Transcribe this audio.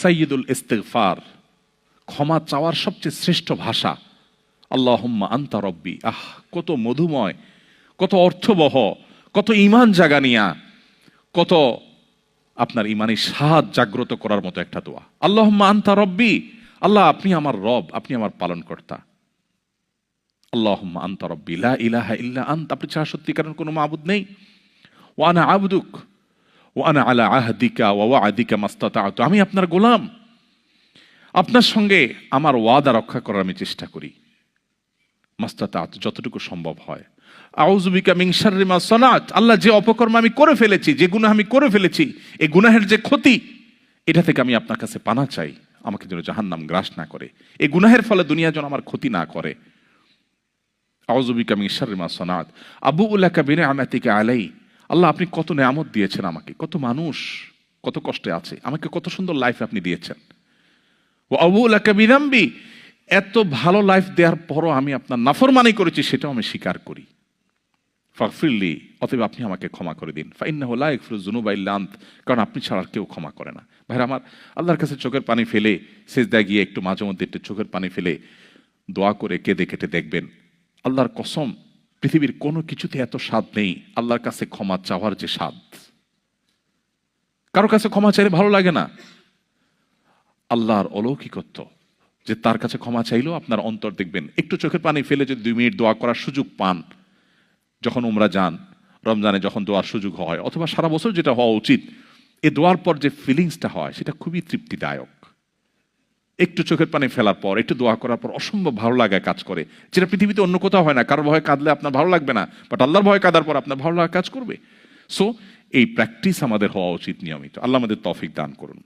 সাইয়্যিদুল ইস্তিগফার, ক্ষমা চাওয়ার সবচেয়ে শ্রেষ্ঠ ভাষা আল্লাহুম্মা আনতা রব্বি। কত মধুময়, কত অর্থবহ, কত ঈমান জাগানিয়া, কত আপনার ঈমানি স্বাদ জাগ্রত করার মতো একটা দোয়া। আল্লাহুম্মা আনতা রব্বি, আল্লাহ আপনি আমার রব, আপনি আমার পালনকর্তা। আল্লাহুম্মা আনতা রব্বি লা ইলাহা ইল্লা আনতা, আপনি ছাড়া সত্যিকারের কোনো মাবুদ নেই। ওয়া আনা আবদুক ওয়া আনা আলা আহদিকা ওয়া ওয়া'দিকা মাস্তাতা'তু, আমি আপনার গোলাম, আপনার সঙ্গে আমার ওয়াদা রক্ষা করার আমি চেষ্টা করি, মাস্তাতা'তু, যতটুকু সম্ভব হয়। আউযু বিকা মিন শাররি মা সানাত, আল্লাহ যে অপকর্ম আমি করে ফেলেছি, যে গুনাহ আমি করে ফেলেছি, এই গুনাহের যে ক্ষতি, এটা থেকে আমি আপনার কাছে পানা চাই, আমাকে যেন জাহান্নাম গ্রাস না করে, এই গুনাহের ফলে দুনিয়া যেন আমার ক্ষতি না করে। আউযু বিকা মিন শাররি মা সানাত আবুউ লাকা বিনিআমাতিকা আলাই, আল্লাহ আপনি কত নেয়ামত দিয়েছেন আমাকে, কত মানুষ কত কষ্টে আছে, আমাকে কত সুন্দর লাইফ আপনি দিয়েছেন। ওয়া আবুউ লাকা বিযামবি, এত ভালো লাইফ দেওয়ার পরও আমি আপনার নাফরমানি করেছি, সেটাও আমি স্বীকার করি। ফাগফিরলি, অতএব আপনি আমাকে ক্ষমা করে দিন। ফাইন্নাহু লা ইয়াগফিরুয যুনুবা ইল্লা আনত, কারণ আপনি ছাড়া আর কেউ ক্ষমা করে না। ভাইরা আমার, আল্লাহর কাছে চোখের পানি ফেলে সিজদায় গিয়ে একটু মাঝে মধ্যে একটু চোখের পানি ফেলে দোয়া করে কেঁদে কেটে দেখবেন, আল্লাহর কসম পৃথিবীর কোনো কিছুতে এত স্বাদ নেই আল্লাহর কাছে ক্ষমা চাওয়ার যে স্বাদ। কারো কাছে ক্ষমা চাইলে ভালো লাগে না। আল্লাহর অলৌকিকত্ব যে তার কাছে ক্ষমা চাইলেও আপনার অন্তর দেখবেন, একটু চোখের পানি ফেলে যদি 2 মিনিট দোয়া করার সুযোগ পান, যখন উমরা যান, রমজানে যখন দোয়ার সুযোগ হয়, অথবা সারা বছর যেটা হওয়া উচিত, এই দোয়ার পর যে ফিলিংসটা হয় সেটা খুবই তৃপ্তিদায়ক। একটু চোখের পানি ফেলার পর, একটু দোয়া করার পর অসম্ভব ভালো লাগা কাজ করে, যেটা পৃথিবীতে অন্য কোথাও হয় না। কারোর ভয়ে কাঁদলে আপনার ভালো লাগবে না, বাট আল্লাহর ভয়ে কাঁদার পর আপনার ভালো লাগা কাজ করবে। সো এই প্র্যাকটিস আমাদের হওয়া উচিত নিয়মিত। আল্লাহ আমাদের তৌফিক দান করুন।